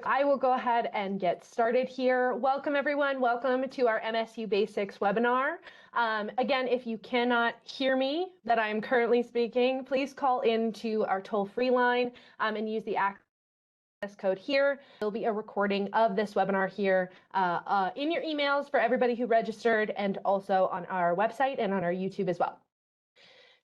I will go ahead and get started here. Welcome everyone, welcome to our MSU Basics webinar. Again, if you cannot hear me that I'm currently speaking, please call into our toll-free line and use the access code here. There'll be a recording of this webinar here in your emails for everybody who registered, and also on our website and on our YouTube as well.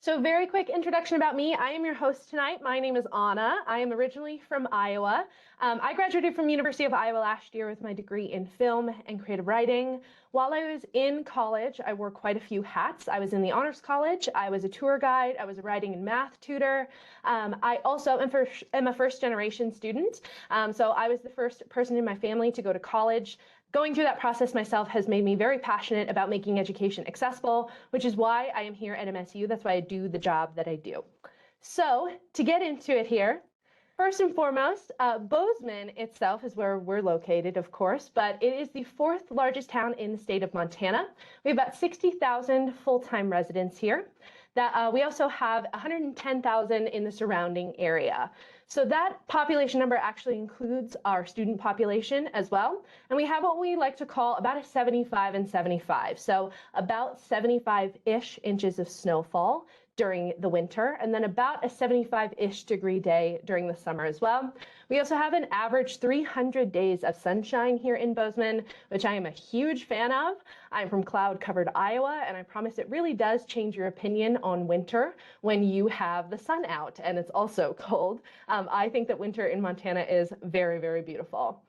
So very quick introduction about me. I am your host tonight. My name is Anna. I am originally from Iowa. I graduated from University of Iowa last year with my degree in film and creative writing. While I was in college, I wore quite a few hats. I was in the Honors College. I was a tour guide. I was a writing and math tutor. I also am a first-generation student. So I was the first person in my family to go to college. Going through that process myself has made me very passionate about making education accessible, which is why I am here at MSU. That's why I do the job that I do. So to get into it here, first and foremost, Bozeman itself is where we're located, of course, but it is the fourth largest town in the state of Montana. We have about 60,000 full-time residents here. We also have 110,000 in the surrounding area. So that population number actually includes our student population as well. And we have what we like to call about a 75 and 75. So about 75-ish inches of snowfall during the winter, and then about a 75-ish degree day during the summer as well. We also have an average 300 days of sunshine here in Bozeman, which I am a huge fan of. I'm from cloud-covered Iowa, and I promise it really does change your opinion on winter when you have the sun out and it's also cold. I think that winter in Montana is very, very beautiful.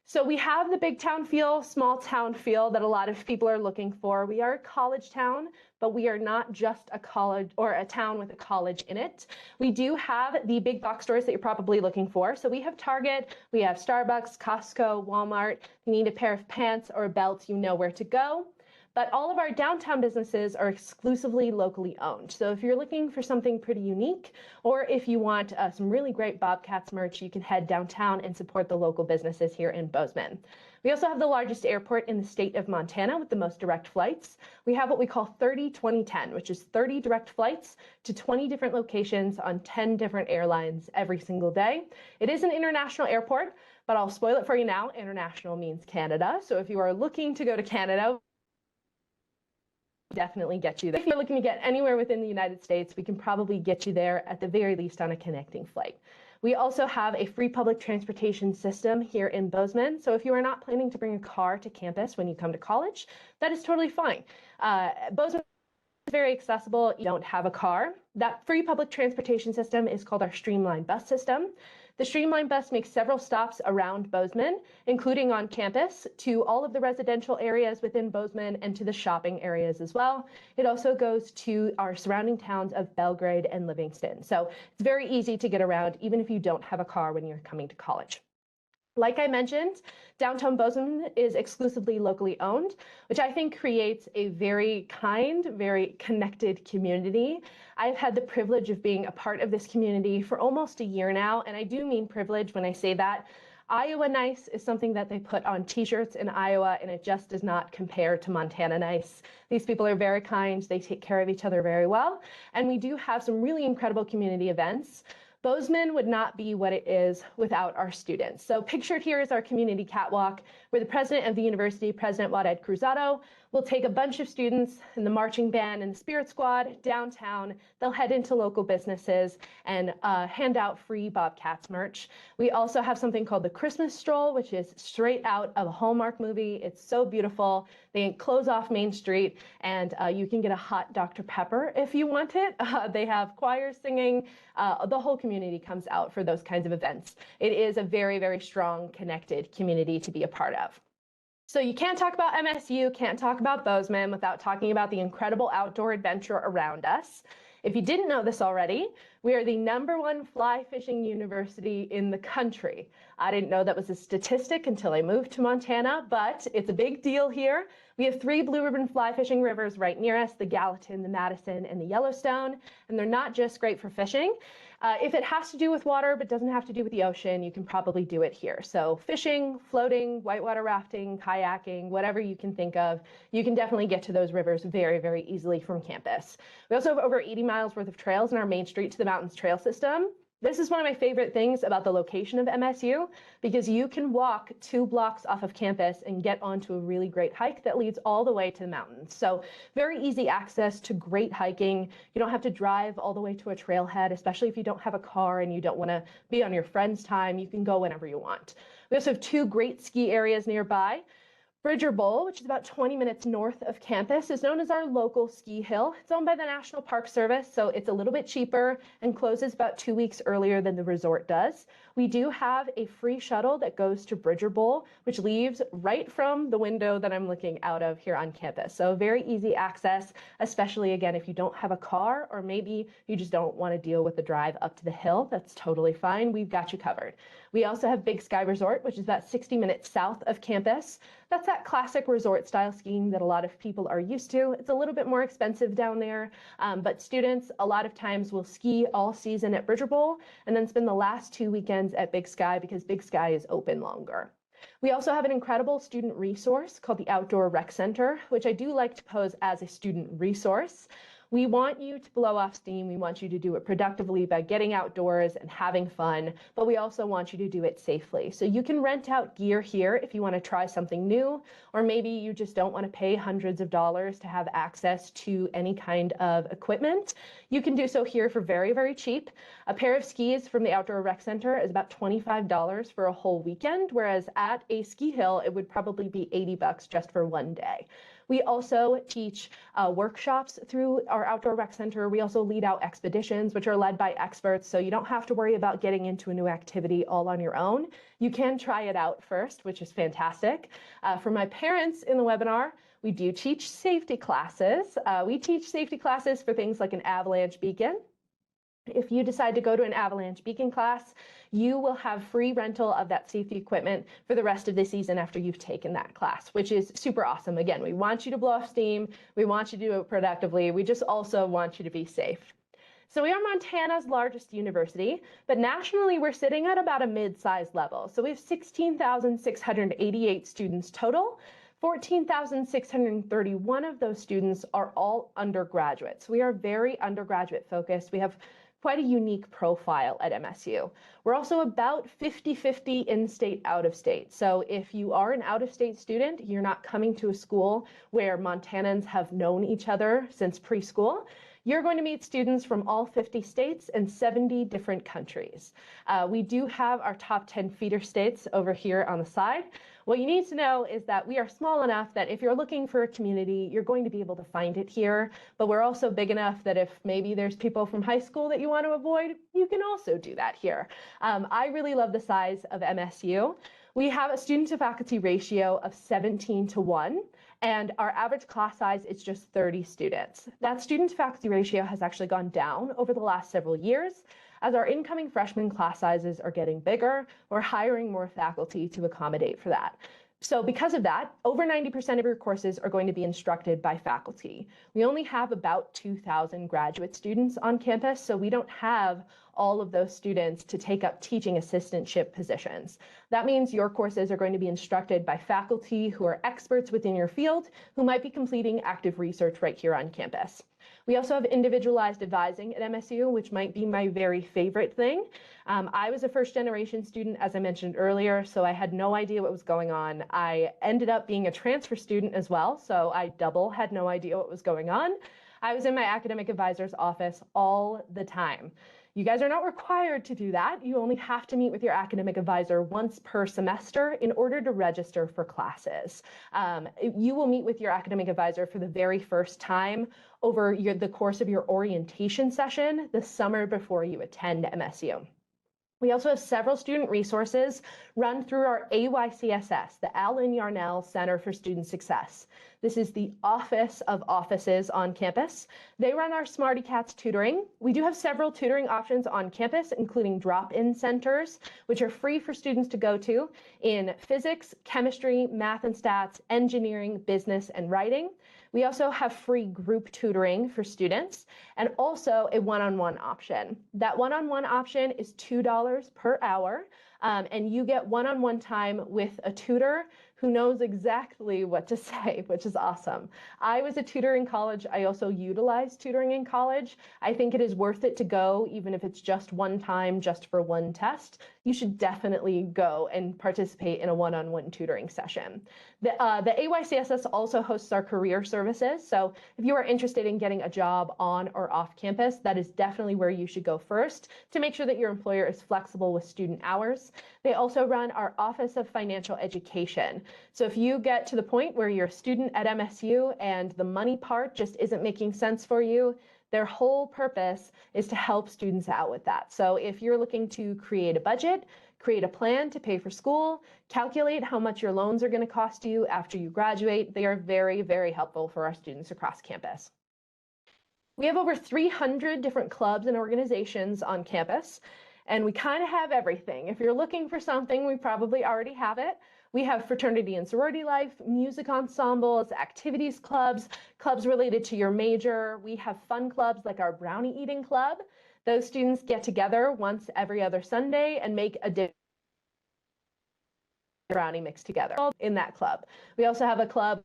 So we have the big town feel, small town feel that a lot of people are looking for. We are a college town, but we are not just a college or a town with a college in it. We do have the big box stores that you're probably looking for. So we have Target, we have Starbucks, Costco, Walmart. If you need a pair of pants or a belt, you know where to go. But all of our downtown businesses are exclusively locally owned. So if you're looking for something pretty unique, or if you want some really great Bobcats merch, you can head downtown and support the local businesses here in Bozeman. We also have the largest airport in the state of Montana with the most direct flights. We have what we call 30-20-10, which is 30 direct flights to 20 different locations on 10 different airlines every single day. It is an international airport, but I'll spoil it for you now. International means Canada. So if you are looking to go to Canada, definitely get you there. If you're looking to get anywhere within the United States, we can probably get you there at the very least on a connecting flight. We also have a free public transportation system here in Bozeman. So if you are not planning to bring a car to campus when you come to college, that is totally fine. Bozeman is very accessible. You don't have a car. That free public transportation system is called our Streamline Bus system. The Streamline Bus makes several stops around Bozeman, including on campus, to all of the residential areas within Bozeman and to the shopping areas as well. It also goes to our surrounding towns of Belgrade and Livingston. So it's very easy to get around, even if you don't have a car when you're coming to college. Like I mentioned, downtown Bozeman is exclusively locally owned, which I think creates a very kind, very connected community. I've had the privilege of being a part of this community for almost a year now, and I do mean privilege when I say that. Iowa Nice is something that they put on t-shirts in Iowa, and it just does not compare to Montana Nice. These people are very kind, they take care of each other very well, and we do have some really incredible community events. Bozeman would not be what it is without our students. So pictured here is our community catwalk, where the president of the university, President Waded Cruzado, will take a bunch of students in the marching band and the spirit squad downtown. They'll head into local businesses and hand out free Bobcats merch. We also have something called the Christmas Stroll, which is straight out of a Hallmark movie. It's so beautiful. They close off Main Street, and you can get a hot Dr. Pepper if you want it. They have choirs singing. The whole community comes out for those kinds of events. It is a very, very strong, connected community to be a part of. So you can't talk about MSU, can't talk about Bozeman without talking about the incredible outdoor adventure around us. If you didn't know this already, we are the #1 fly fishing university in the country. I didn't know that was a statistic until I moved to Montana, but it's a big deal here. We have 3 blue ribbon fly fishing rivers right near us, the Gallatin, the Madison, and the Yellowstone, and they're not just great for fishing. If it has to do with water but doesn't have to do with the ocean, you can probably do it here. So fishing, floating, whitewater rafting, kayaking, whatever you can think of, you can definitely get to those rivers very, very easily from campus. We also have over 80 miles worth of trails in our Main Street to the Mountains trail system. This is one of my favorite things about the location of MSU, because you can walk 2 blocks off of campus and get onto a really great hike that leads all the way to the mountains. So very easy access to great hiking. You don't have to drive all the way to a trailhead, especially if you don't have a car and you don't want to be on your friend's time. You can go whenever you want. We also have 2 great ski areas nearby. Bridger Bowl, which is about 20 minutes north of campus, is known as our local ski hill. It's owned by the National Park Service, so it's a little bit cheaper and closes about 2 weeks earlier than the resort does. We do have a free shuttle that goes to Bridger Bowl, which leaves right from the window that I'm looking out of here on campus. So very easy access, especially again, if you don't have a car or maybe you just don't want to deal with the drive up to the hill. That's totally fine. We've got you covered. We also have Big Sky Resort, which is about 60 minutes south of campus. That's that classic resort style skiing that a lot of people are used to. It's a little bit more expensive down there, but students a lot of times will ski all season at Bridger Bowl and then spend the last 2 weekends at Big Sky because Big Sky is open longer. We also have an incredible student resource called the Outdoor Rec Center, which I do like to pose as a student resource. We want you to blow off steam. We want you to do it productively by getting outdoors and having fun, but we also want you to do it safely. So you can rent out gear here if you want to try something new, or maybe you just don't want to pay hundreds of dollars to have access to any kind of equipment. You can do so here for very, very cheap. A pair of skis from the Outdoor Rec Center is about $25 for a whole weekend, whereas at a ski hill, it would probably be $80 just for one day. We also teach workshops through our Outdoor Rec Center. We also lead out expeditions, which are led by experts, so you don't have to worry about getting into a new activity all on your own. You can try it out first, which is fantastic. For my parents in the webinar, we do teach safety classes. We teach safety classes for things like an avalanche beacon. If you decide to go to an avalanche beacon class, you will have free rental of that safety equipment for the rest of the season after you've taken that class, which is super awesome. Again, we want you to blow off steam. We want you to do it productively. We just also want you to be safe. So we are Montana's largest university, but nationally we're sitting at about a mid-sized level. So we have 16,688 students total. 14,631 of those students are all undergraduates. We are very undergraduate focused. We have quite a unique profile at MSU. We're also about 50-50 in-state, out-of-state. So if you are an out-of-state student, you're not coming to a school where Montanans have known each other since preschool. You're going to meet students from all 50 states and 70 different countries. We do have our top 10 feeder states over here on the side. What you need to know is that we are small enough that if you're looking for a community, you're going to be able to find it here. But we're also big enough that if maybe there's people from high school that you want to avoid, you can also do that here. I really love the size of MSU. We have a student to faculty ratio of 17:1. And our average class size is just 30 students. That student to faculty ratio has actually gone down over the last several years. As our incoming freshman class sizes are getting bigger, we're hiring more faculty to accommodate for that. So because of that, over 90% of your courses are going to be instructed by faculty. We only have about 2,000 graduate students on campus, so we don't have all of those students to take up teaching assistantship positions. That means your courses are going to be instructed by faculty who are experts within your field, who might be completing active research right here on campus. We also have individualized advising at MSU, which might be my very favorite thing. I was a first-generation student, as I mentioned earlier, so I had no idea what was going on. I ended up being a transfer student as well, so I double had no idea what was going on. I was in my academic advisor's office all the time. You guys are not required to do that. You only have to meet with your academic advisor once per semester in order to register for classes. You will meet with your academic advisor for the very first time over the course of your orientation session the summer before you attend MSU. We also have several student resources run through our AYCSS, the Allen Yarnell Center for Student Success. This is the office of offices on campus. They run our Smarty Cats tutoring. We do have several tutoring options on campus, including drop-in centers, which are free for students to go to in physics, chemistry, math and stats, engineering, business, and writing. We also have free group tutoring for students and also a one-on-one option. That one-on-one option is $2 per hour, and you get one-on-one time with a tutor who knows exactly what to say, which is awesome. I was a tutor in college. I also utilized tutoring in college. I think it is worth it to go, even if it's just one time, just for one test. You should definitely go and participate in a one-on-one tutoring session. The AYCSS also hosts our career services. So if you are interested in getting a job on or off campus, that is definitely where you should go first to make sure that your employer is flexible with student hours. They also run our Office of Financial Education. So if you get to the point where you're a student at MSU and the money part just isn't making sense for you, their whole purpose is to help students out with that. So if you're looking to create a budget, create a plan to pay for school, calculate how much your loans are going to cost you after you graduate, they are very, very helpful for our students across campus. We have over 300 different clubs and organizations on campus, and we kind of have everything. If you're looking for something, we probably already have it. We have fraternity and sorority life, music ensembles, activities clubs, clubs related to your major. We have fun clubs like our brownie eating club. Those students get together once every other Sunday and make a brownie mix together in that club. We also have a club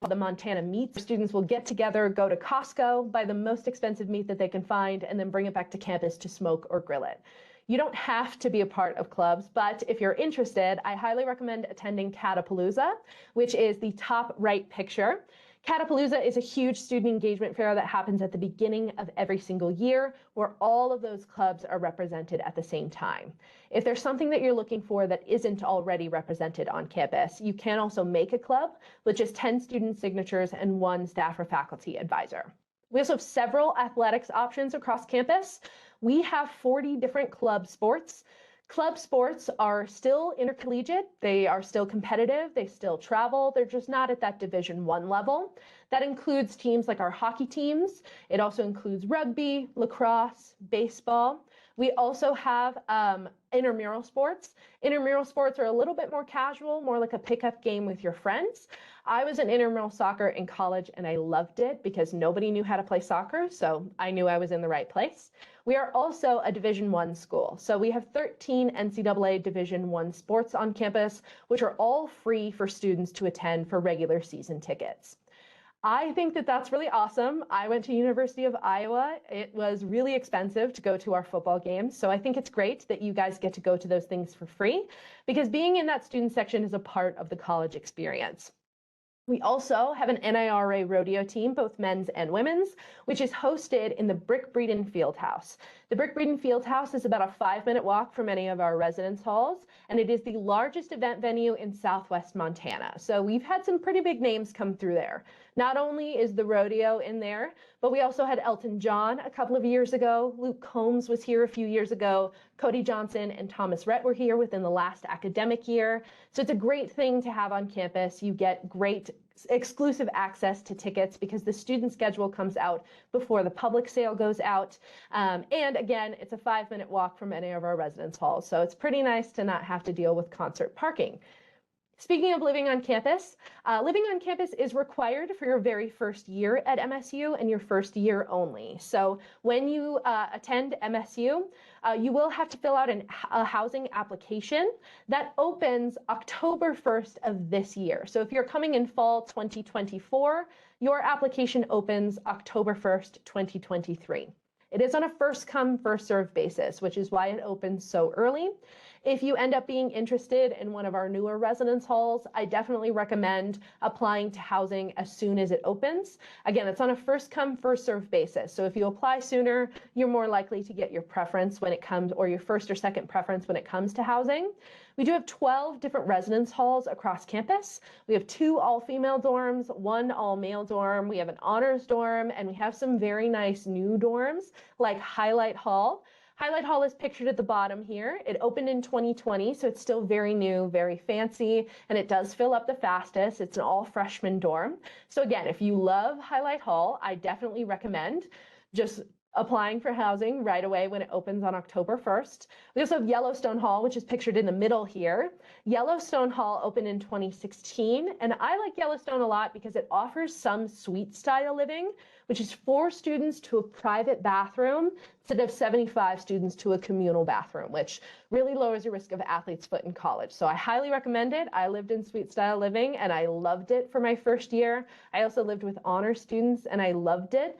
called the Montana Meats. Students will get together, go to Costco, buy the most expensive meat that they can find, and then bring it back to campus to smoke or grill it. You don't have to be a part of clubs, but if you're interested, I highly recommend attending Catapalooza, which is the top right picture. Catapalooza is a huge student engagement fair that happens at the beginning of every single year, where all of those clubs are represented at the same time. If there's something that you're looking for that isn't already represented on campus, you can also make a club with just 10 student signatures and 1 staff or faculty advisor. We also have several athletics options across campus. We have 40 different club sports. Club sports are still intercollegiate, they are still competitive, they still travel, they're just not at that Division I level. That includes teams like our hockey teams. It also includes rugby, lacrosse, baseball. We also have intramural sports. Intramural sports are a little bit more casual, more like a pickup game with your friends. I was in intramural soccer in college and I loved it because nobody knew how to play soccer, so I knew I was in the right place. We are also a Division I school, so we have 13 NCAA Division I sports on campus, which are all free for students to attend for regular season tickets. I think that that's really awesome. I went to University of Iowa. It was really expensive to go to our football games, so I think it's great that you guys get to go to those things for free, because being in that student section is a part of the college experience. We also have an NIRA rodeo team, both men's and women's, which is hosted in the Brick Breeden Fieldhouse. The Brick Breeden Fieldhouse is about a 5-minute walk from any of our residence halls, and it is the largest event venue in Southwest Montana. So we've had some pretty big names come through there. Not only is the rodeo in there, but we also had Elton John a couple of years ago. Luke Combs was here a few years ago. Cody Johnson and Thomas Rhett were here within the last academic year. So it's a great thing to have on campus. You get great exclusive access to tickets because the student schedule comes out before the public sale goes out. And again, it's a 5-minute walk from any of our residence halls. So it's pretty nice to not have to deal with concert parking. Speaking of living on campus is required for your very first year at MSU and your first year only. So when you attend MSU, you will have to fill out a housing application that opens October 1st of this year. So if you're coming in fall 2024, your application opens October 1st, 2023. It is on a first come, first served basis, which is why it opens so early. If you end up being interested in one of our newer residence halls, I definitely recommend applying to housing as soon as it opens. Again, it's on a first come, first served basis. So if you apply sooner, you're more likely to get your preference when it comes, or your first or second preference when it comes to housing. We do have 12 different residence halls across campus. We have 2 all-female dorms, 1 all-male dorm. We have an honors dorm, and we have some very nice new dorms like Highlight Hall. Highlight Hall is pictured at the bottom here. It opened in 2020, so it's still very new, very fancy, and it does fill up the fastest. It's an all-freshman dorm. So again, if you love Highlight Hall, I definitely recommend just applying for housing right away when it opens on October 1st. We also have Yellowstone Hall, which is pictured in the middle here. Yellowstone Hall opened in 2016, and I like Yellowstone a lot because it offers some suite style living, which is 4 students to a private bathroom instead of 75 students to a communal bathroom, which really lowers your risk of athlete's foot in college. So I highly recommend it. I lived in Suite Style Living and I loved it for my first year. I also lived with honor students and I loved it.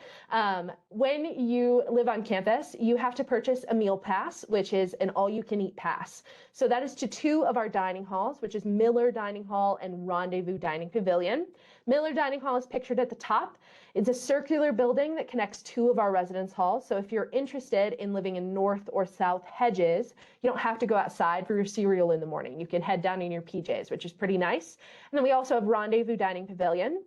When you live on campus, you have to purchase a meal pass, which is an all-you-can-eat pass. So that is to 2 of our dining halls, which is Miller Dining Hall and Rendezvous Dining Pavilion. Miller Dining Hall is pictured at the top. It's a circular building that connects 2 of our residence halls. So if you're interested in living in North or South Hedges, you don't have to go outside for your cereal in the morning. You can head down in your PJs, which is pretty nice. And then we also have Rendezvous Dining Pavilion.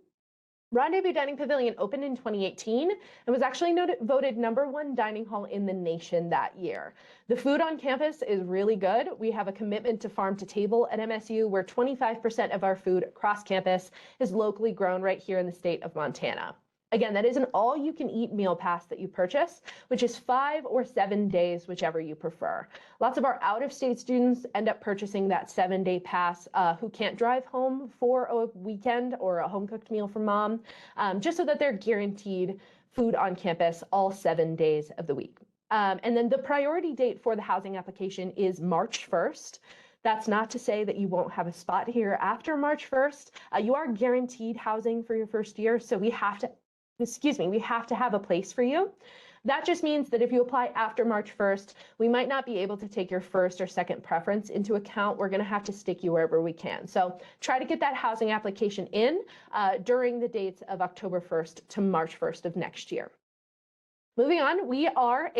Rendezvous Dining Pavilion opened in 2018 and was actually voted #1 dining hall in the nation that year. The food on campus is really good. We have a commitment to farm to table at MSU, where 25% of our food across campus is locally grown right here in the state of Montana. Again, that is an all-you-can-eat meal pass that you purchase, which is 5 or 7 days, whichever you prefer. Lots of our out-of-state students end up purchasing that 7-day pass who can't drive home for a weekend or a home-cooked meal from mom, just so that they're guaranteed food on campus all 7 days of the week. And then the priority date for the housing application is March 1st. That's not to say that you won't have a spot here after March 1st. You are guaranteed housing for your first year, so we have to have a place for you. That just means that if you apply after March 1st, we might not be able to take your first or second preference into account. We're going to have to stick you wherever we can. So try to get that housing application in during the dates of October 1st to March 1st of next year. Moving on, we are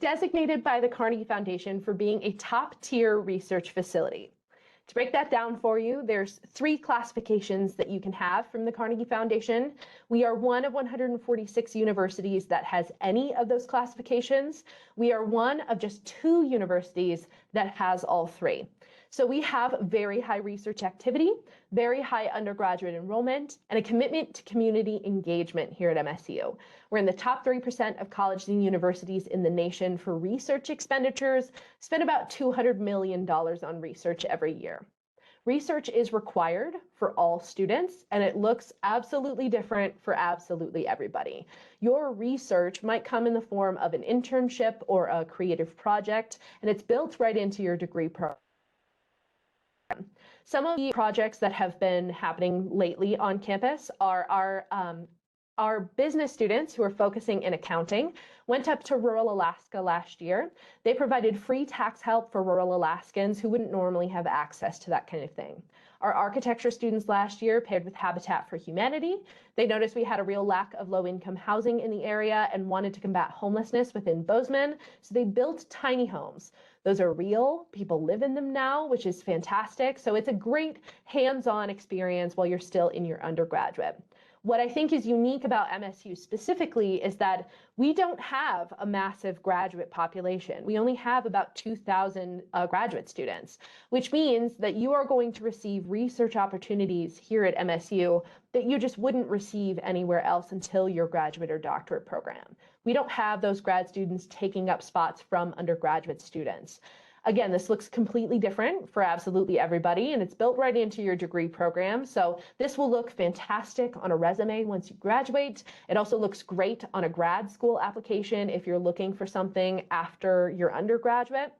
designated by the Carnegie Foundation for being a top-tier research facility. To break that down for you, there's 3 classifications that you can have from the Carnegie Foundation. We are one of 146 universities that has any of those classifications. We are one of just 2 universities that has all 3. So we have very high research activity, very high undergraduate enrollment, and a commitment to community engagement here at MSU. We're in the top 3% of colleges and universities in the nation for research expenditures, spend about $200 million on research every year. Research is required for all students, and it looks absolutely different for absolutely everybody. Your research might come in the form of an internship or a creative project, and it's built right into your degree program. Some of the projects that have been happening lately on campus are our business students who are focusing in accounting went up to rural Alaska last year. They provided free tax help for rural Alaskans who wouldn't normally have access to that kind of thing. Our architecture students last year paired with Habitat for Humanity. They noticed we had a real lack of low-income housing in the area and wanted to combat homelessness within Bozeman, so they built tiny homes. Those are real, people live in them now, which is fantastic. So it's a great hands-on experience while you're still in your undergraduate. What I think is unique about MSU specifically is that we don't have a massive graduate population. We only have about 2,000 graduate students, which means that you are going to receive research opportunities here at MSU that you just wouldn't receive anywhere else until your graduate or doctorate program. We don't have those grad students taking up spots from undergraduate students. Again, this looks completely different for absolutely everybody, and it's built right into your degree program. So this will look fantastic on a resume once you graduate. It also looks great on a grad school application if you're looking for something after your undergraduate.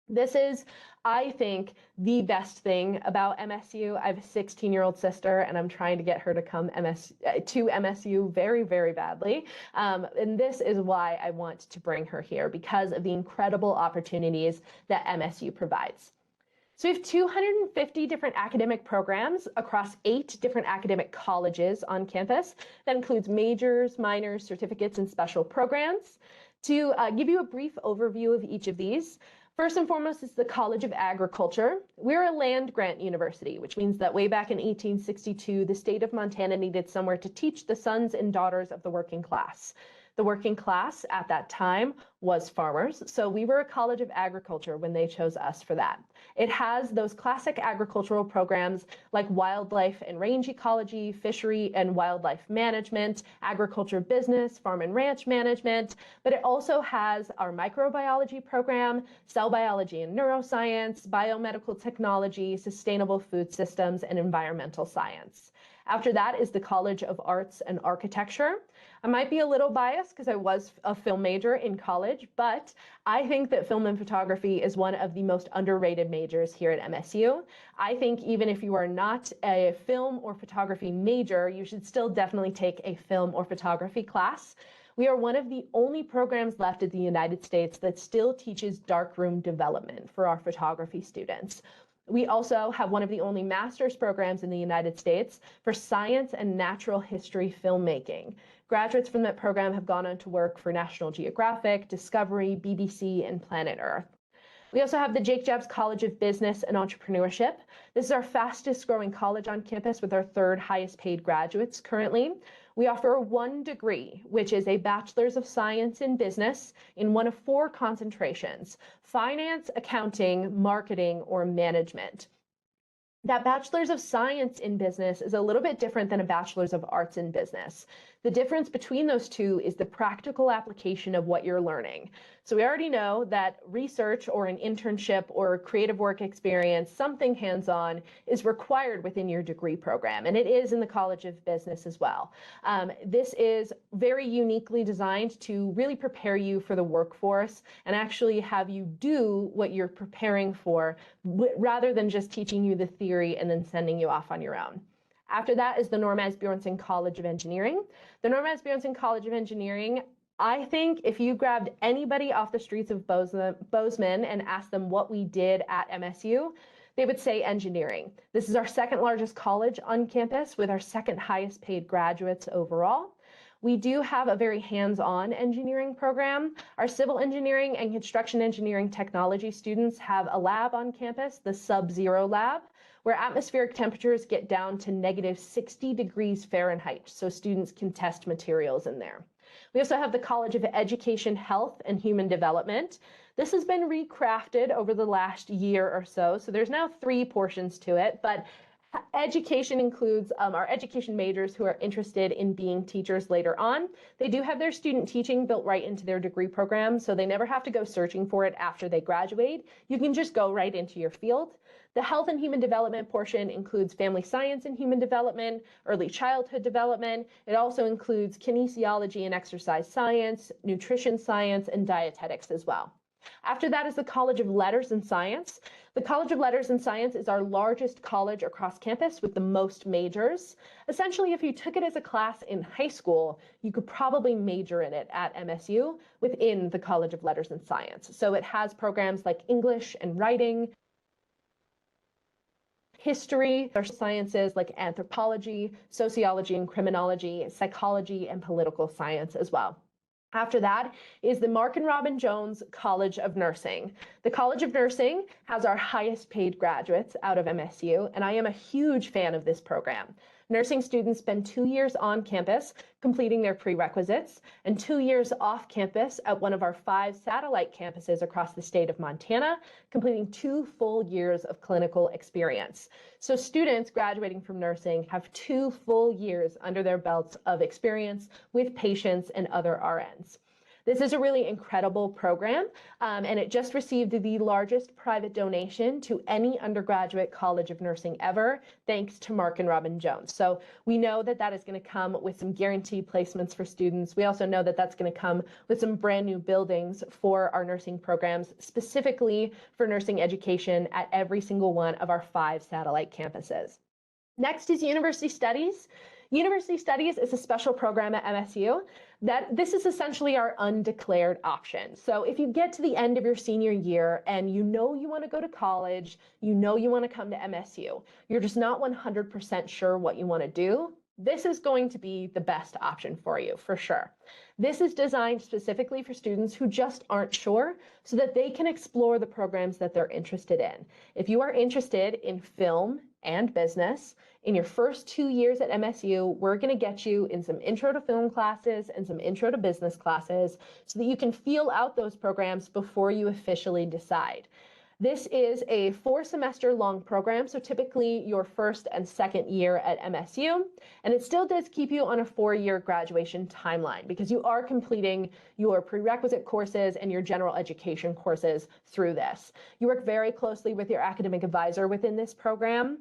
This is, I think, the best thing about MSU. I have a 16-year-old sister, and I'm trying to get her to come to MSU very, very badly. And this is why I want to bring her here, because of the incredible opportunities that MSU provides. So we have 250 different academic programs across 8 different academic colleges on campus. That includes majors, minors, certificates, and special programs. To give you a brief overview of each of these, first and foremost is the College of Agriculture. We're a land-grant university, which means that way back in 1862, the state of Montana needed somewhere to teach the sons and daughters of the working class. The working class at that time was farmers, so we were a College of Agriculture when they chose us for that. It has those classic agricultural programs like wildlife and range ecology, fishery and wildlife management, agriculture business, farm and ranch management, but it also has our microbiology program, cell biology and neuroscience, biomedical technology, sustainable food systems, and environmental science. After that is the College of Arts and Architecture. I might be a little biased because I was a film major in college, but I think that film and photography is one of the most underrated majors here at MSU. I think even if you are not a film or photography major, you should still definitely take a film or photography class. We are one of the only programs left in the United States that still teaches darkroom development for our photography students. We also have one of the only master's programs in the United States for science and natural history filmmaking. Graduates from that program have gone on to work for National Geographic, Discovery, BBC, and Planet Earth. We also have the Jake Jabs College of Business and Entrepreneurship. This is our fastest growing college on campus with our third highest paid graduates currently. We offer one degree, which is a Bachelor's of Science in Business in one of 4 concentrations: finance, accounting, marketing, or management. That Bachelor's of Science in Business is a little bit different than a Bachelor's of Arts in Business. The difference between those two is the practical application of what you're learning. So we already know that research or an internship or creative work experience, something hands-on, is required within your degree program, and it is in the College of Business as well. This is very uniquely designed to really prepare you for the workforce and actually have you do what you're preparing for, rather than just teaching you the theory and then sending you off on your own. After that is the Norm Asbjornsen College of Engineering. The Norm Asbjornsen College of Engineering, I think if you grabbed anybody off the streets of Bozeman and asked them what we did at MSU, they would say engineering. This is our second largest college on campus with our second highest paid graduates overall. We do have a very hands-on engineering program. Our civil engineering and construction engineering technology students have a lab on campus, the Sub-Zero Lab, where atmospheric temperatures get down to -60 degrees Fahrenheit, so students can test materials in there. We also have the College of Education, Health, and Human Development. This has been recrafted over the last year or so, so there's now 3 portions to it, but education includes our education majors who are interested in being teachers later on. They do have their student teaching built right into their degree program, so they never have to go searching for it after they graduate. You can just go right into your field. The health and human development portion includes family science and human development, early childhood development. It also includes kinesiology and exercise science, nutrition science, and dietetics as well. After that is the College of Letters and Science. The College of Letters and Science is our largest college across campus with the most majors. Essentially, if you took it as a class in high school, you could probably major in it at MSU within the College of Letters and Science. So it has programs like English and writing, history, social sciences like anthropology, sociology and criminology, psychology, and political science as well. After that is the Mark and Robin Jones College of Nursing. The College of Nursing has our highest paid graduates out of MSU, and I am a huge fan of this program. Nursing students spend 2 years on campus completing their prerequisites and 2 years off campus at one of our 5 satellite campuses across the state of Montana, completing 2 full years of clinical experience. So students graduating from nursing have 2 full years under their belts of experience with patients and other RNs. This is a really incredible program, and it just received the largest private donation to any undergraduate college of nursing ever, thanks to Mark and Robin Jones. So we know that that is going to come with some guaranteed placements for students. We also know that that's going to come with some brand new buildings for our nursing programs, specifically for nursing education at every single one of our 5 satellite campuses. Next is University Studies. University Studies is a special program at MSU this is essentially our undeclared option. So if you get to the end of your senior year and you know you want to go to college, you know you want to come to MSU, you're just not 100% sure what you want to do, this is going to be the best option for you, for sure. This is designed specifically for students who just aren't sure so that they can explore the programs that they're interested in. If you are interested in film and business, in your first 2 years at MSU, we're going to get you in some intro to film classes and some intro to business classes so that you can feel out those programs before you officially decide. This is a 4-semester long program, so typically your first and second year at MSU, and it still does keep you on a 4-year graduation timeline because you are completing your prerequisite courses and your general education courses through this. You work very closely with your academic advisor within this program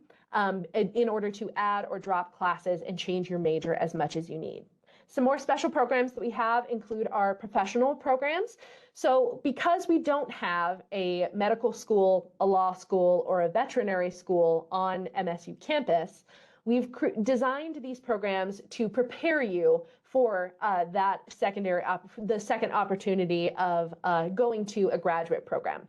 in order to add or drop classes and change your major as much as you need. Some more special programs that we have include our professional programs. So because we don't have a medical school, a law school, or a veterinary school on MSU campus, we've designed these programs to prepare you for the second opportunity of going to a graduate program.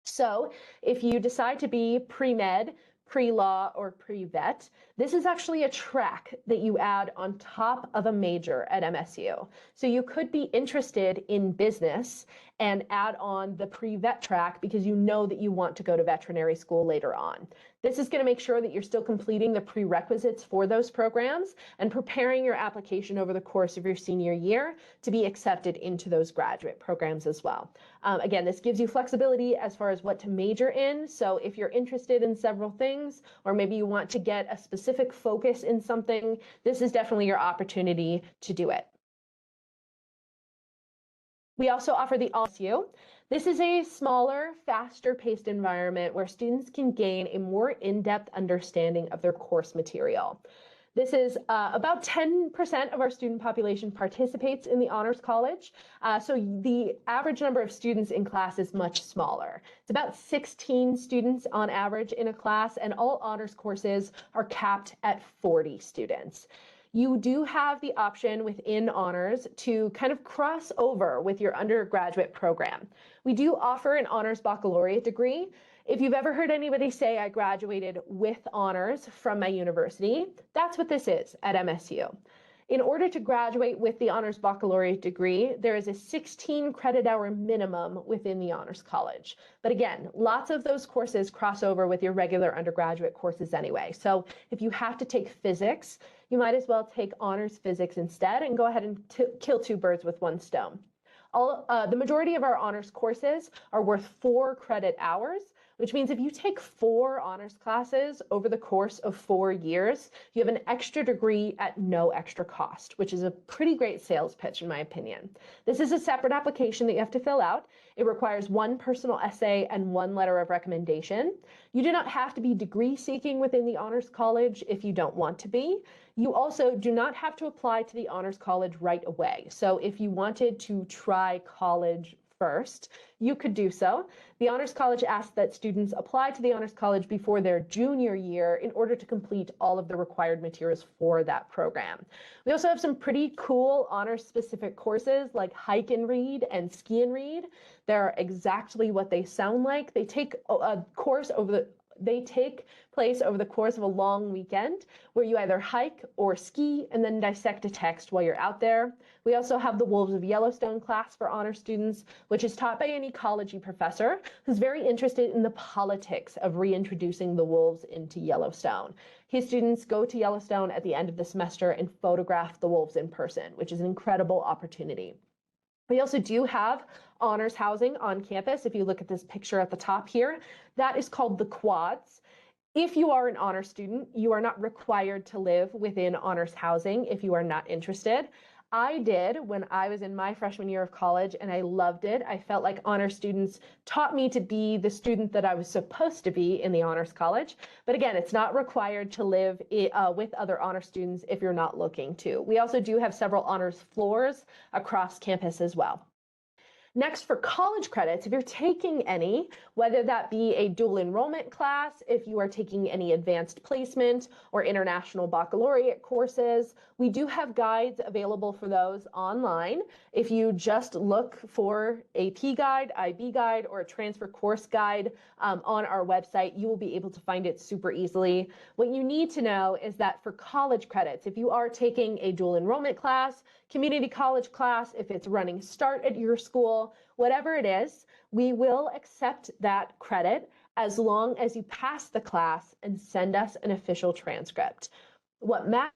So if you decide to be pre-med, pre-law, or pre-vet, this is actually a track that you add on top of a major at MSU. So you could be interested in business and add on the pre-vet track because you know that you want to go to veterinary school later on. This is going to make sure that you're still completing the prerequisites for those programs and preparing your application over the course of your senior year to be accepted into those graduate programs as well. Again, this gives you flexibility as far as what to major in. So if you're interested in several things, or maybe you want to get a specific focus in something, this is definitely your opportunity to do it. We also offer the MSU. This is a smaller, faster-paced environment where students can gain a more in-depth understanding of their course material. This is about 10% of our student population participates in the Honors College, so the average number of students in class is much smaller. It's about 16 students on average in a class, and all honors courses are capped at 40 students. You do have the option within honors to kind of cross over with your undergraduate program. We do offer an honors baccalaureate degree. If you've ever heard anybody say I graduated with honors from my university, that's what this is at MSU. In order to graduate with the honors baccalaureate degree, there is a 16 credit hour minimum within the honors college. But again, lots of those courses cross over with your regular undergraduate courses anyway. So if you have to take physics, you might as well take honors physics instead and go ahead and kill two birds with one stone. The majority of our honors courses are worth 4 credit hours, which means if you take 4 honors classes over the course of 4 years, you have an extra degree at no extra cost, which is a pretty great sales pitch in my opinion. This is a separate application that you have to fill out. It requires 1 personal essay and 1 letter of recommendation. You do not have to be degree seeking within the Honors College if you don't want to be. You also do not have to apply to the Honors College right away. So if you wanted to try college first, you could do so. The Honors College asks that students apply to the Honors College before their junior year in order to complete all of the required materials for that program. We also have some pretty cool honors-specific courses like Hike and Read and Ski and Read. They're exactly what they sound like. They take place over the course of a long weekend where you either hike or ski and then dissect a text while you're out there. We also have the Wolves of Yellowstone class for honor students, which is taught by an ecology professor who's very interested in the politics of reintroducing the wolves into Yellowstone. His students go to Yellowstone at the end of the semester and photograph the wolves in person, which is an incredible opportunity. We also do have honors housing on campus. If you look at this picture at the top here, that is called the Quads. If you are an honor student, you are not required to live within honors housing if you are not interested. I did when I was in my freshman year of college, and I loved it. I felt like honor students taught me to be the student that I was supposed to be in the honors college. But again, it's not required to live with other honor students if you're not looking to. We also do have several honors floors across campus as well. Next, for college credits, if you're taking any, whether that be a dual enrollment class, if you are taking any advanced placement or international baccalaureate courses, we do have guides available for those online. If you just look for AP guide, IB guide, or a transfer course guide on our website, you will be able to find it super easily. What you need to know is that for college credits, if you are taking a dual enrollment class, community college class, if it's running START at your school, whatever it is, we will accept that credit as long as you pass the class and send us an official transcript. What matters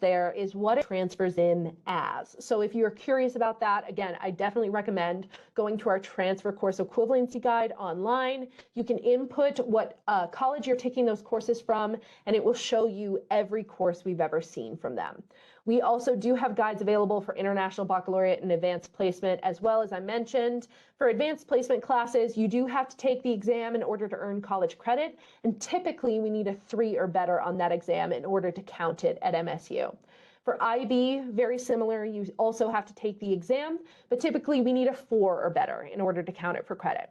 there is what it transfers in as. So if you're curious about that, again, I definitely recommend going to our transfer course equivalency guide online. You can input what college you're taking those courses from, and it will show you every course we've ever seen from them. We also do have guides available for international baccalaureate and advanced placement, as well as I mentioned. For advanced placement classes, you do have to take the exam in order to earn college credit, and typically we need a 3 or better on that exam in order to count it at MSU. For IB, very similar. You also have to take the exam, but typically we need a 4 or better in order to count it for credit.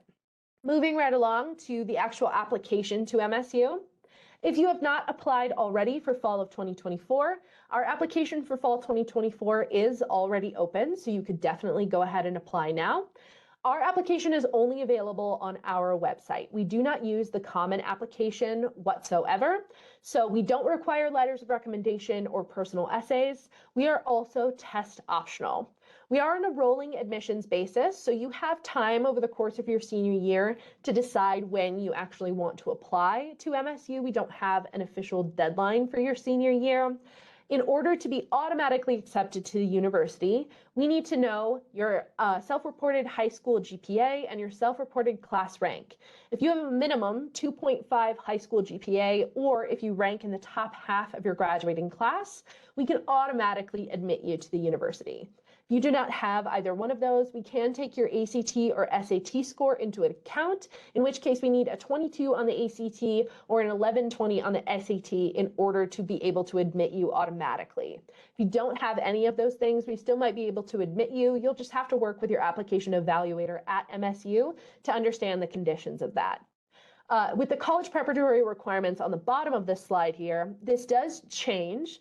Moving right along to the actual application to MSU. If you have not applied already for fall of 2024, our application for fall 2024 is already open, so you could definitely go ahead and apply now. Our application is only available on our website. We do not use the common application whatsoever, so we don't require letters of recommendation or personal essays. We are also test optional. We are on a rolling admissions basis, so you have time over the course of your senior year to decide when you actually want to apply to MSU. We don't have an official deadline for your senior year. In order to be automatically accepted to the university, we need to know your self-reported high school GPA and your self-reported class rank. If you have a minimum 2.5 high school GPA, or if you rank in the top half of your graduating class, we can automatically admit you to the university. If you do not have either one of those, we can take your ACT or SAT score into account, in which case we need a 22 on the ACT or an 1120 on the SAT in order to be able to admit you automatically. If you don't have any of those things, we still might be able to admit you. You'll just have to work with your application evaluator at MSU to understand the conditions of that. With the college preparatory requirements on the bottom of this slide here, this does change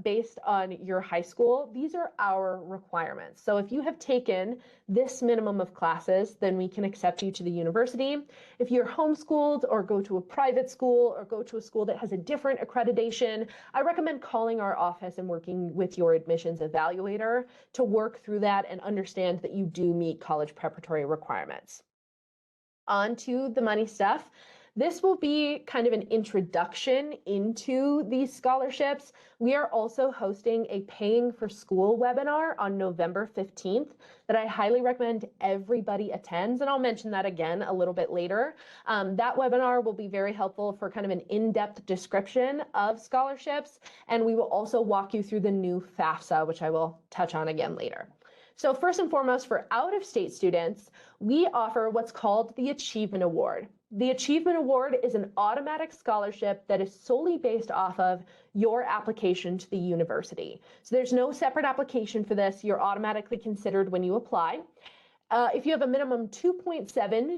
based on your high school. These are our requirements. So if you have taken this minimum of classes, then we can accept you to the university. If you're homeschooled or go to a private school or go to a school that has a different accreditation, I recommend calling our office and working with your admissions evaluator to work through that and understand that you do meet college preparatory requirements. On to the money stuff. This will be kind of an introduction into these scholarships. We are also hosting a Paying for School webinar on November 15th that I highly recommend everybody attends, and I'll mention that again a little bit later. That webinar will be very helpful for kind of an in-depth description of scholarships, and we will also walk you through the new FAFSA, which I will touch on again later. So first and foremost, for out-of-state students, we offer what's called the Achievement Award. The Achievement Award is an automatic scholarship that is solely based off of your application to the university. So there's no separate application for this. You're automatically considered when you apply. If you have a minimum 2.7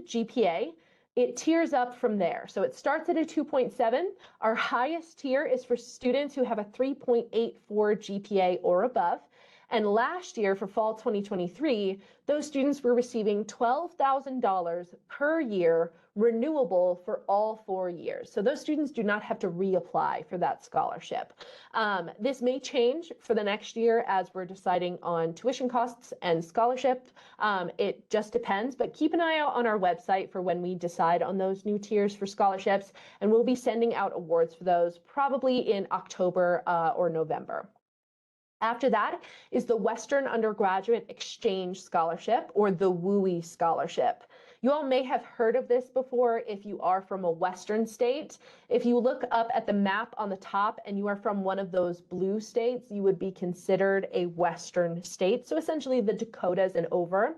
GPA, it tiers up from there. So it starts at a 2.7. Our highest tier is for students who have a 3.84 GPA or above. And last year, for fall 2023, those students were receiving $12,000 per year, renewable for all 4 years. So those students do not have to reapply for that scholarship. This may change for the next year as we're deciding on tuition costs and scholarship. It just depends, but keep an eye out on our website for when we decide on those new tiers for scholarships, and we'll be sending out awards for those probably in October or November. After that is the Western Undergraduate Exchange Scholarship, or the WUI Scholarship. You all may have heard of this before if you are from a Western state. If you look up at the map on the top and you are from one of those blue states, you would be considered a Western state, so essentially the Dakotas and over.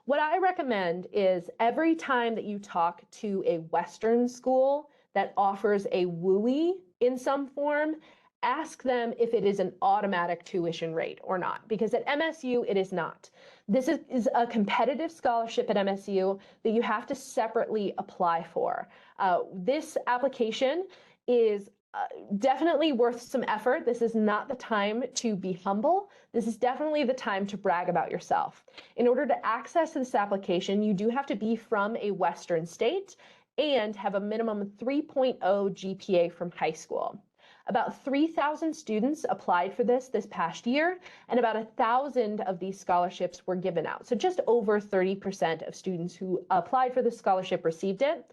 What I recommend is every time that you talk to a Western school that offers a WUI in some form, ask them if it is an automatic tuition rate or not, because at MSU it is not. This is a competitive scholarship at MSU that you have to separately apply for. This application is definitely worth some effort. This is not the time to be humble. This is definitely the time to brag about yourself. In order to access this application, you do have to be from a Western state and have a minimum 3.0 GPA from high school. About 3,000 students applied for this past year, and about 1,000 of these scholarships were given out. So just over 30% of students who applied for this scholarship received it.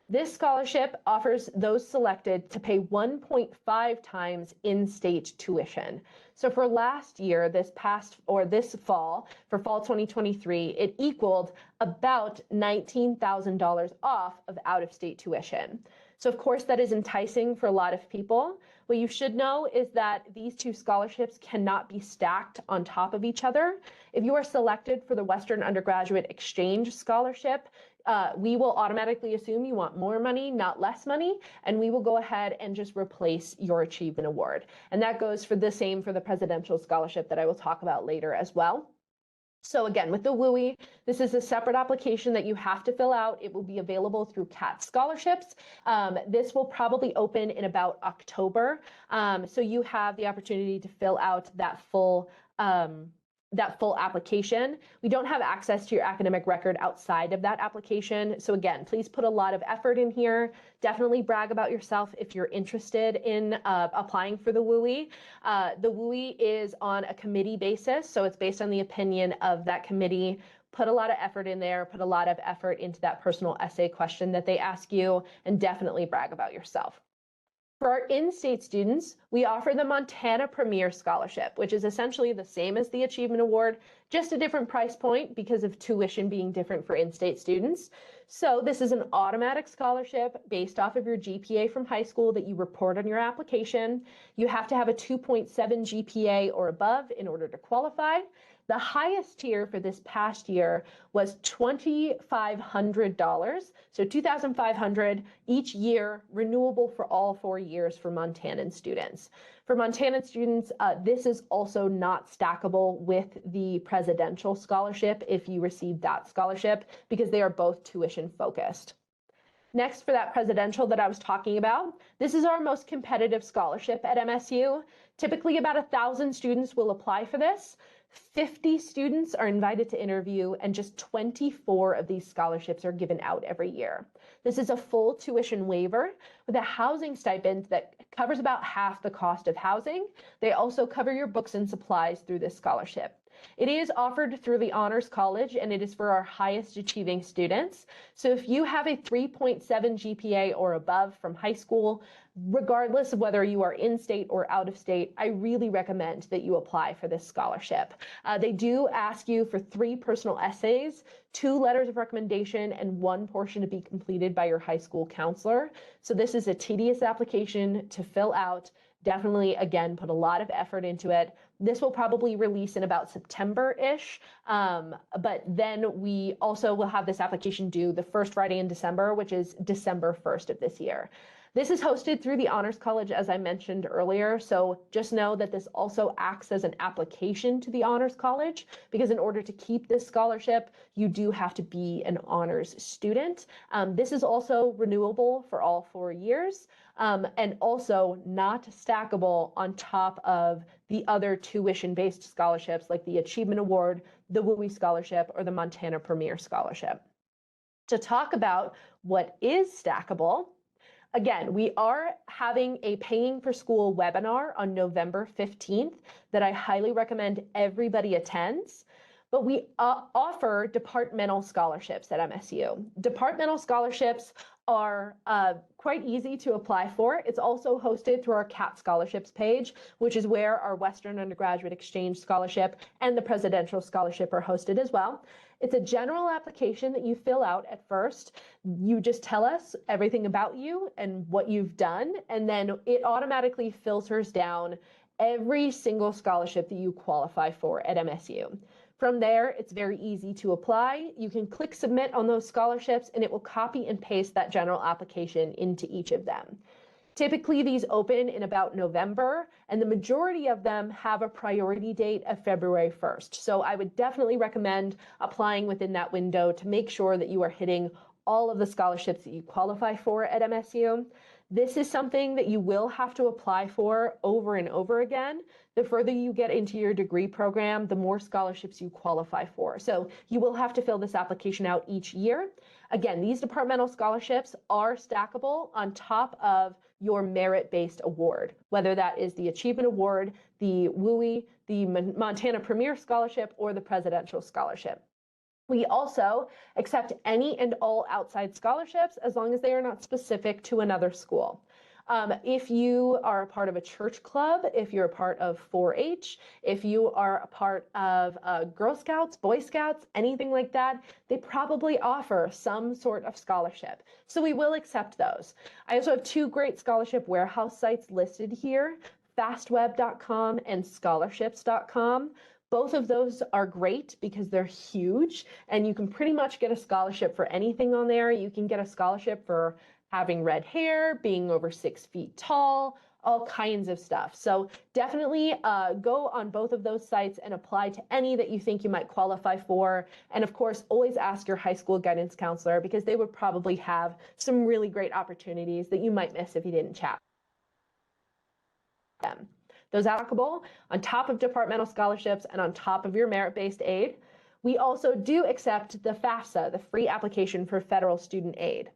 This scholarship offers those selected to pay 1.5 times in-state tuition. So for last year, this fall, for fall 2023, it equaled about $19,000 off of out-of-state tuition. So of course that is enticing for a lot of people. What you should know is that these two scholarships cannot be stacked on top of each other. If you are selected for the Western Undergraduate Exchange Scholarship, we will automatically assume you want more money, not less money, and we will go ahead and just replace your achievement award. And that goes for the same for the Presidential Scholarship that I will talk about later as well. So again, with the WUI, this is a separate application that you have to fill out. It will be available through CAT Scholarships. This will probably open in about October. So you have the opportunity to fill out that full application. We don't have access to your academic record outside of that application. So again, please put a lot of effort in here. Definitely brag about yourself if you're interested in applying for the WUI. The WUI is on a committee basis, so it's based on the opinion of that committee. Put a lot of effort in there, put a lot of effort into that personal essay question that they ask you, and definitely brag about yourself. For our in-state students, we offer the Montana Premier Scholarship, which is essentially the same as the Achievement Award, just a different price point because of tuition being different for in-state students. So this is an automatic scholarship based off of your GPA from high school that you report on your application. You have to have a 2.7 GPA or above in order to qualify. The highest tier for this past year was $2,500, so $2,500 each year, renewable for all 4 years for Montanan students. For Montanan students, this is also not stackable with the Presidential Scholarship if you receive that scholarship, because they are both tuition focused. Next, for that presidential that I was talking about, this is our most competitive scholarship at MSU. Typically about 1,000 students will apply for this. 50 students are invited to interview, and just 24 of these scholarships are given out every year. This is a full tuition waiver with a housing stipend that covers about half the cost of housing. They also cover your books and supplies through this scholarship. It is offered through the Honors College, and it is for our highest achieving students. So if you have a 3.7 GPA or above from high school, regardless of whether you are in state or out of state, I really recommend that you apply for this scholarship. They do ask you for 3 personal essays, 2 letters of recommendation, and 1 portion to be completed by your high school counselor. So this is a tedious application to fill out. Definitely, again, put a lot of effort into it. This will probably release in about September-ish, but then we also will have this application due the first Friday in December, which is December 1st of this year. This is hosted through the Honors College, as I mentioned earlier, so just know that this also acts as an application to the Honors College, because in order to keep this scholarship, you do have to be an honors student. This is also renewable for all 4 years, and also not stackable on top of the other tuition-based scholarships like the Achievement Award, the WUI Scholarship, or the Montana Premier Scholarship. To talk about what is stackable, again, we are having a Paying for School webinar on November 15th that I highly recommend everybody attends. But we offer departmental scholarships at MSU. Departmental scholarships are quite easy to apply for. It's also hosted through our CAT Scholarships page, which is where our Western Undergraduate Exchange Scholarship and the Presidential Scholarship are hosted as well. It's a general application that you fill out at first. You just tell us everything about you and what you've done, and then it automatically filters down every single scholarship that you qualify for at MSU. From there, it's very easy to apply. You can click submit on those scholarships, and it will copy and paste that general application into each of them. Typically, these open in about November, and the majority of them have a priority date of February 1st. So I would definitely recommend applying within that window to make sure that you are hitting all of the scholarships that you qualify for at MSU. This is something that you will have to apply for over and over again. The further you get into your degree program, the more scholarships you qualify for. So you will have to fill this application out each year. Again, these departmental scholarships are stackable on top of your merit-based award, whether that is the Achievement Award, the WUI, the Montana Premier Scholarship, or the Presidential Scholarship. We also accept any and all outside scholarships as long as they are not specific to another school. If you are a part of a church club, if you're a part of 4-H, if you are a part of Girl Scouts, Boy Scouts, anything like that, they probably offer some sort of scholarship. So we will accept those. I also have 2 great scholarship warehouse sites listed here, fastweb.com and scholarships.com. Both of those are great because they're huge and you can pretty much get a scholarship for anything on there. You can get a scholarship for having red hair, being over 6 feet tall, all kinds of stuff. So definitely go on both of those sites and apply to any that you think you might qualify for. And of course, always ask your high school guidance counselor because they would probably have some really great opportunities that you might miss if you didn't chat with them. Those applicable on top of departmental scholarships and on top of your merit-based aid. We also do accept the FAFSA, the free application for federal student aid.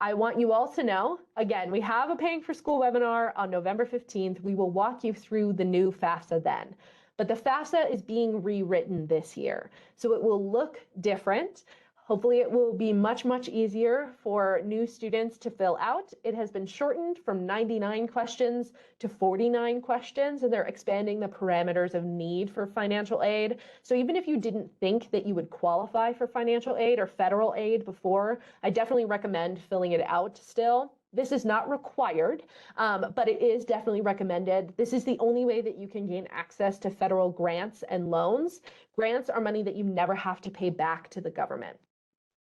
I want you all to know, again, we have a Paying for School webinar on November 15th. We will walk you through the new FAFSA then. But the FAFSA is being rewritten this year, so it will look different. Hopefully it will be much, much easier for new students to fill out. It has been shortened from 99 questions to 49 questions, and they're expanding the parameters of need for financial aid. So even if you didn't think that you would qualify for financial aid or federal aid before, I definitely recommend filling it out still. This is not required, but it is definitely recommended. This is the only way that you can gain access to federal grants and loans. Grants are money that you never have to pay back to the government.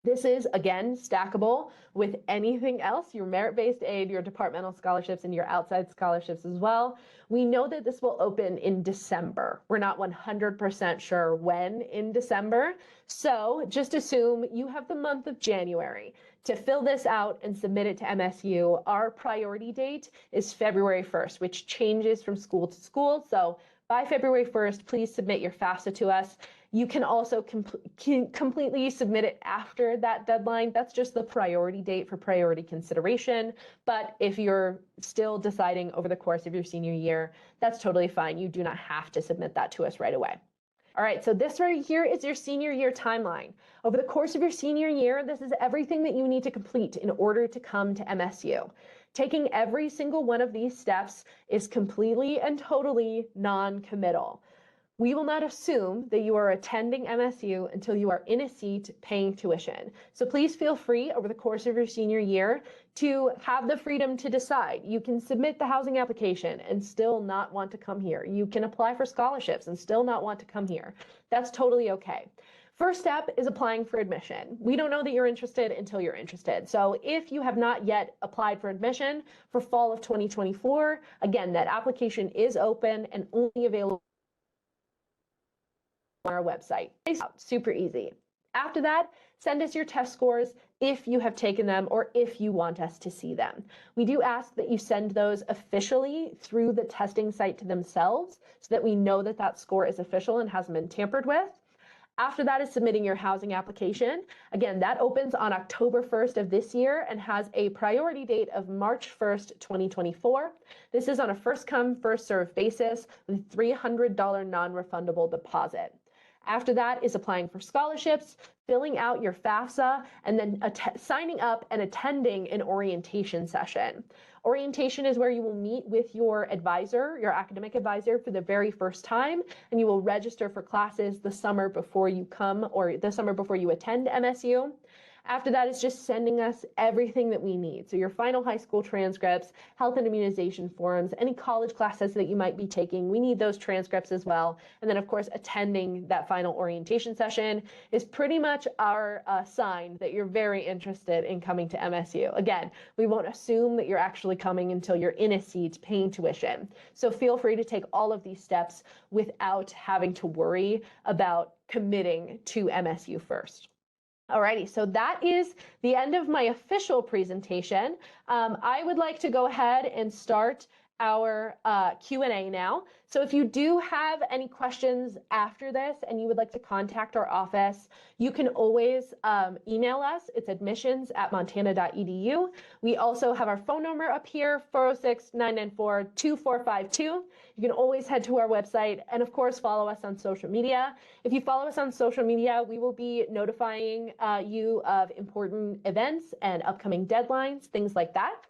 This is, again, stackable with anything else, your merit-based aid, your departmental scholarships, and your outside scholarships as well. We know that this will open in December. We're not 100% sure when in December, so just assume you have the month of January to fill this out and submit it to MSU. Our priority date is February 1st, which changes from school to school, so by February 1st, please submit your FAFSA to us. You can also completely submit it after that deadline. That's just the priority date for priority consideration. But if you're still deciding over the course of your senior year, that's totally fine. You do not have to submit that to us right away. All right, so this right here is your senior year timeline. Over the course of your senior year, this is everything that you need to complete in order to come to MSU. Taking every single one of these steps is completely and totally non-committal. We will not assume that you are attending MSU until you are in a seat paying tuition. So please feel free over the course of your senior year to have the freedom to decide. You can submit the housing application and still not want to come here. You can apply for scholarships and still not want to come here. That's totally okay. First step is applying for admission. We don't know that you're interested until you're interested. So if you have not yet applied for admission for fall of 2024, again, that application is open and only available on our website. Super easy. After that, send us your test scores if you have taken them or if you want us to see them. We do ask that you send those officially through the testing site to themselves so that we know that that score is official and hasn't been tampered with. After that is submitting your housing application. Again, that opens on October 1st of this year and has a priority date of March 1st, 2024. This is on a first come, first served basis with $300 non-refundable deposit. After that is applying for scholarships, filling out your FAFSA, and then signing up and attending an orientation session. Orientation is where you will meet with your advisor, your academic advisor, for the very first time, and you will register for classes the summer before you come or the summer before you attend MSU. After that is just sending us everything that we need. So your final high school transcripts, health and immunization forms, any college classes that you might be taking, we need those transcripts as well. And then of course, attending that final orientation session is pretty much our sign that you're very interested in coming to MSU. Again, we won't assume that you're actually coming until you're in a seat paying tuition. So feel free to take all of these steps without having to worry about committing to MSU first. Alrighty, so that is the end of my official presentation. I would like to go ahead and start our Q&A now. So if you do have any questions after this and you would like to contact our office, you can always email us. It's admissions@montana.edu. We also have our phone number up here, 406-994-2452. You can always head to our website and of course follow us on social media. If you follow us on social media, we will be notifying you of important events and upcoming deadlines, things like that.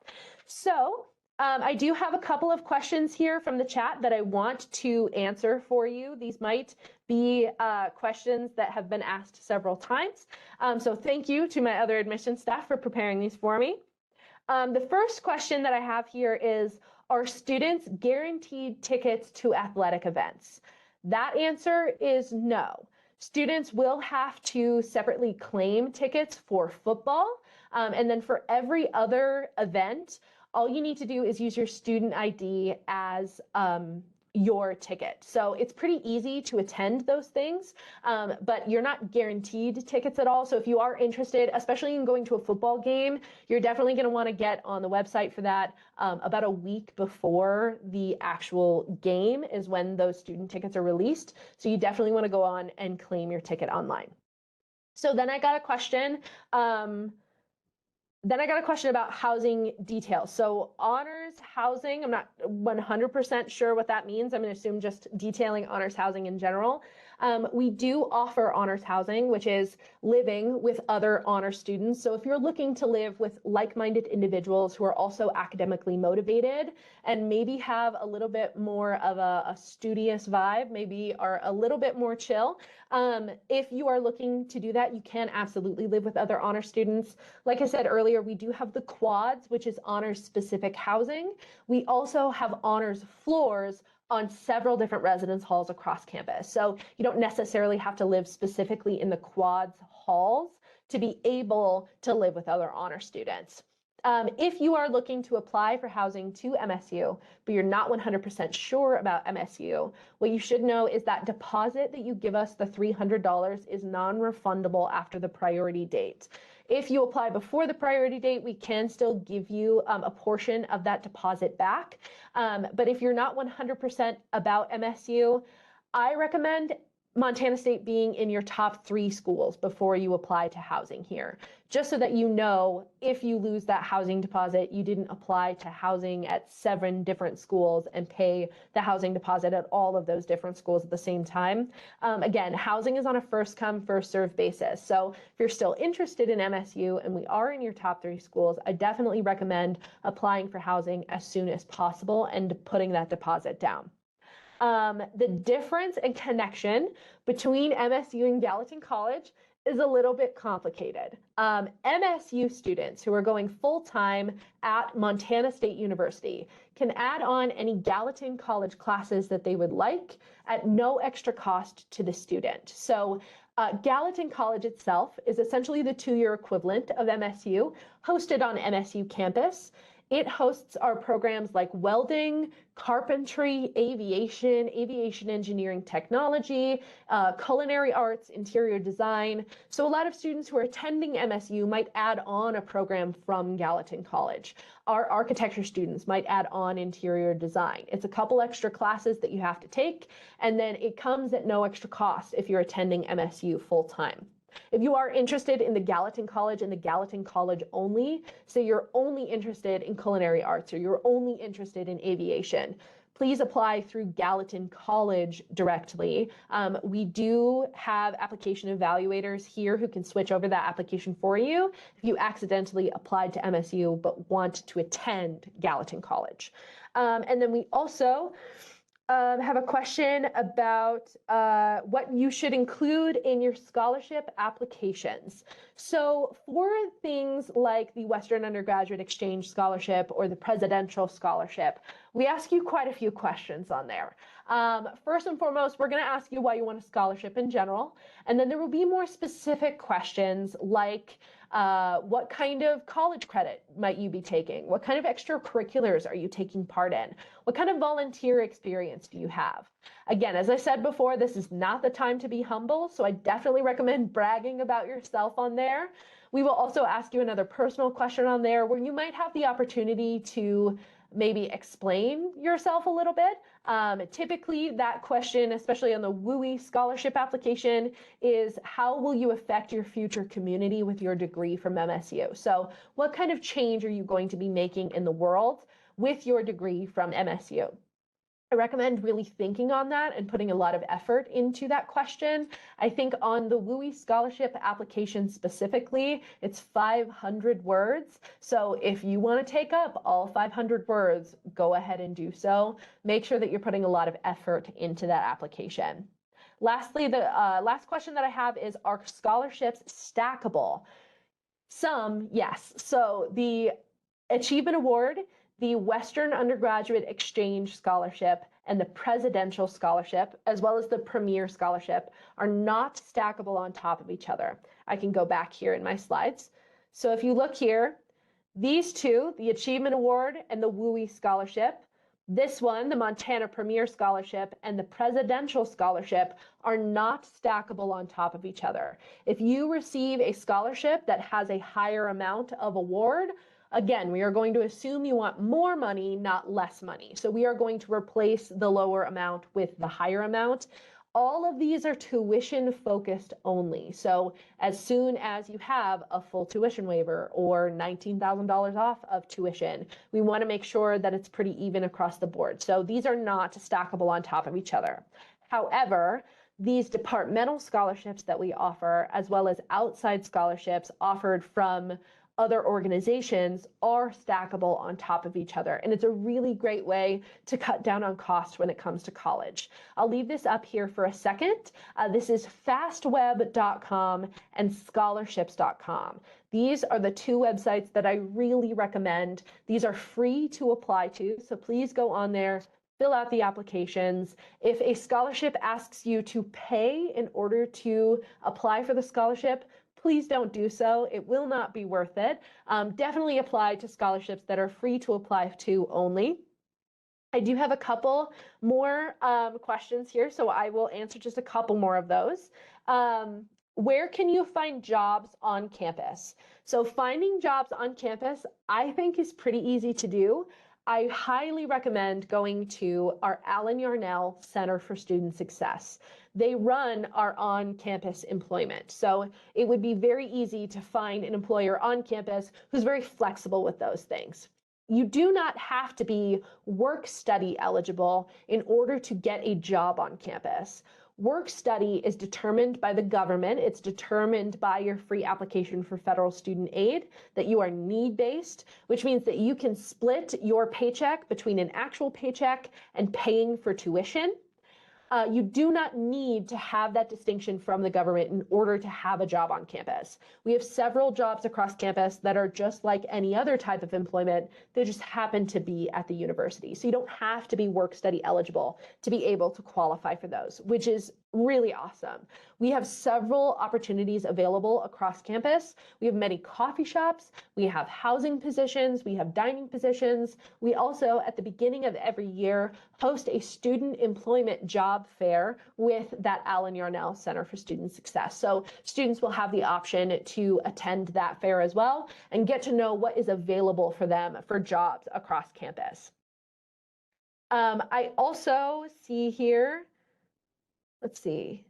So I do have a couple of questions here from the chat that I want to answer for you. These might be questions that have been asked several times. So thank you to my other admissions staff for preparing these for me. The first question that I have here is, are students guaranteed tickets to athletic events? That answer is no. Students will have to separately claim tickets for football, and then for every other event, all you need to do is use your student ID as your ticket. So it's pretty easy to attend those things, but you're not guaranteed tickets at all. So if you are interested, especially in going to a football game, you're definitely going to want to get on the website for that about a week before the actual game is when those student tickets are released. So you definitely want to go on and claim your ticket online. So then I got a question. About housing details. So honors housing, I'm not 100% sure what that means. I'm going to assume just detailing honors housing in general. We do offer honors housing, which is living with other honor students. So if you're looking to live with like-minded individuals who are also academically motivated and maybe have a little bit more of a studious vibe, maybe are a little bit more chill, if you are looking to do that, you can absolutely live with other honor students. Like I said earlier, we do have the quads, which is honors specific housing. We also have honors floors on several different residence halls across campus. So you don't necessarily have to live specifically in the quads halls to be able to live with other honor students. If you are looking to apply for housing to MSU, but you're not 100% sure about MSU, what you should know is that deposit that you give us, the $300, is non-refundable after the priority date. If you apply before the priority date, we can still give you a portion of that deposit back. But if you're not 100% about MSU, I recommend Montana State being in your top 3 schools before you apply to housing here, just so that you know if you lose that housing deposit, you didn't apply to housing at 7 different schools and pay the housing deposit at all of those different schools at the same time. Again, housing is on a first come, first served basis. So if you're still interested in MSU and we are in your top 3 schools, I definitely recommend applying for housing as soon as possible and putting that deposit down. The difference and connection between MSU and Gallatin College is a little bit complicated. MSU students who are going full-time at Montana State University can add on any Gallatin College classes that they would like at no extra cost to the student. So Gallatin College itself is essentially the 2-year equivalent of MSU, hosted on MSU campus. It hosts our programs like welding, carpentry, aviation engineering technology, culinary arts, interior design. So a lot of students who are attending MSU might add on a program from Gallatin College. Our architecture students might add on interior design. It's a couple extra classes that you have to take, and then it comes at no extra cost if you're attending MSU full-time. If you are interested in the Gallatin College and the Gallatin College only, so you're only interested in culinary arts or you're only interested in aviation, please apply through Gallatin College directly. We do have application evaluators here who can switch over that application for you if you accidentally applied to MSU but want to attend Gallatin College. And then we also have a question about what you should include in your scholarship applications. So for things like the Western Undergraduate Exchange Scholarship or the Presidential Scholarship, we ask you quite a few questions on there. First and foremost, we're going to ask you why you want a scholarship in general, and then there will be more specific questions like what kind of college credit might you be taking? What kind of extracurriculars are you taking part in? What kind of volunteer experience do you have? Again, as I said before, this is not the time to be humble, so I definitely recommend bragging about yourself on there. We will also ask you another personal question on there where you might have the opportunity to maybe explain yourself a little bit. Typically that question, especially on the WUI scholarship application, is how will you affect your future community with your degree from MSU? So what kind of change are you going to be making in the world with your degree from MSU? I recommend really thinking on that and putting a lot of effort into that question. I think on the WUI scholarship application specifically, it's 500 words. So if you want to take up all 500 words, go ahead and do so. Make sure that you're putting a lot of effort into that application. Lastly, the last question that I have is, are scholarships stackable? Some, yes. So the Achievement Award, the Western Undergraduate Exchange Scholarship, and the Presidential Scholarship, as well as the Premier Scholarship, are not stackable on top of each other. I can go back here in my slides. So if you look here, these two, the Achievement Award and the WUI Scholarship, this one, the Montana Premier Scholarship, and the Presidential Scholarship, are not stackable on top of each other. If you receive a scholarship that has a higher amount of award, again, we are going to assume you want more money, not less money. So we are going to replace the lower amount with the higher amount. All of these are tuition focused only. So as soon as you have a full tuition waiver or $19,000 off of tuition, we want to make sure that it's pretty even across the board. So these are not stackable on top of each other. However, these departmental scholarships that we offer, as well as outside scholarships offered from other organizations, are stackable on top of each other. And it's a really great way to cut down on cost when it comes to college. I'll leave this up here for a second. This is fastweb.com and scholarships.com. These are the two websites that I really recommend. These are free to apply to, so please go on there, fill out the applications. If a scholarship asks you to pay in order to apply for the scholarship, please don't do so. It will not be worth it. Definitely apply to scholarships that are free to apply to only. I do have a couple more questions here, so I will answer just a couple more of those. Where can you find jobs on campus? So finding jobs on campus, I think, is pretty easy to do. I highly recommend going to our Allen Yarnell Center for Student Success. They run our on-campus employment. So it would be very easy to find an employer on campus who's very flexible with those things. You do not have to be work-study eligible in order to get a job on campus. Work-study is determined by the government. It's determined by your free application for federal student aid, that you are need-based, which means that you can split your paycheck between an actual paycheck and paying for tuition. You do not need to have that distinction from the government in order to have a job on campus. We have several jobs across campus that are just like any other type of employment. They just happen to be at the university. So you don't have to be work-study eligible to be able to qualify for those, which is really awesome. We have several opportunities available across campus. We have many coffee shops, we have housing positions, we have dining positions. We also, at the beginning of every year, host a student employment job fair with that Allen Yarnell Center for Student Success. So students will have the option to attend that fair as well and get to know what is available for them for jobs across campus. I also see here, let's see.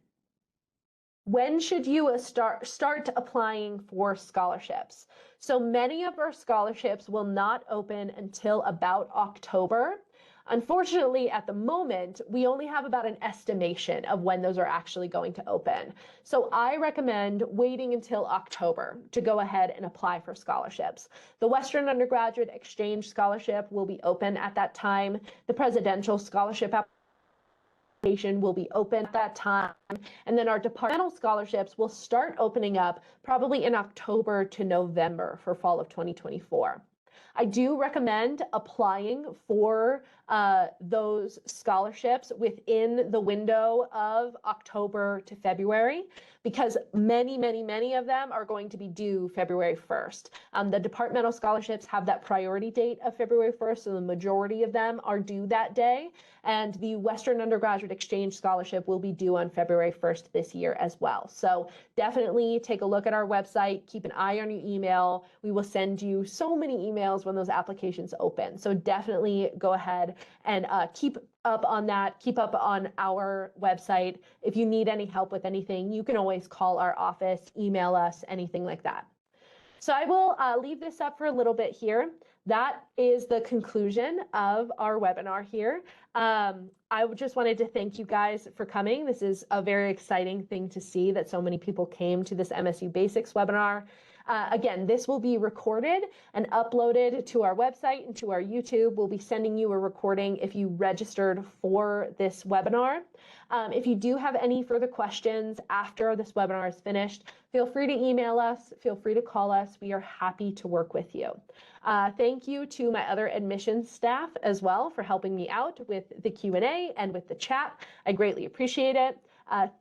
When should you start applying for scholarships? So many of our scholarships will not open until about October. Unfortunately, at the moment, we only have about an estimation of when those are actually going to open. So I recommend waiting until October to go ahead and apply for scholarships. The Western Undergraduate Exchange Scholarship will be open at that time. The Presidential Scholarship application will be open at that time. And then our departmental scholarships will start opening up probably in October to November for fall of 2024. I do recommend applying for those scholarships within the window of October to February, because many of them are going to be due February 1st. The departmental scholarships have that priority date of February 1st, so the majority of them are due that day. And the Western Undergraduate Exchange Scholarship will be due on February 1st this year as well. So definitely take a look at our website, keep an eye on your email. We will send you so many emails when those applications open. So definitely go ahead and keep up on that, keep up on our website. If you need any help with anything, you can always call our office, email us, anything like that. So I will leave this up for a little bit here. that is the conclusion of our webinar here. I just wanted to thank you guys for coming. This is a very exciting thing to see that so many people came to this MSU Basics webinar. Again, this will be recorded and uploaded to our website and to our YouTube. We'll be sending you a recording if you registered for this webinar. If you do have any further questions after this webinar is finished, feel free to email us, feel free to call us. We are happy to work with you. Thank you to my other admissions staff as well for helping me out with the Q&A and with the chat. I greatly appreciate it.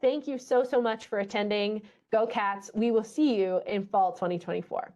Thank you so much for attending. Go Cats. We will see you in fall 2024.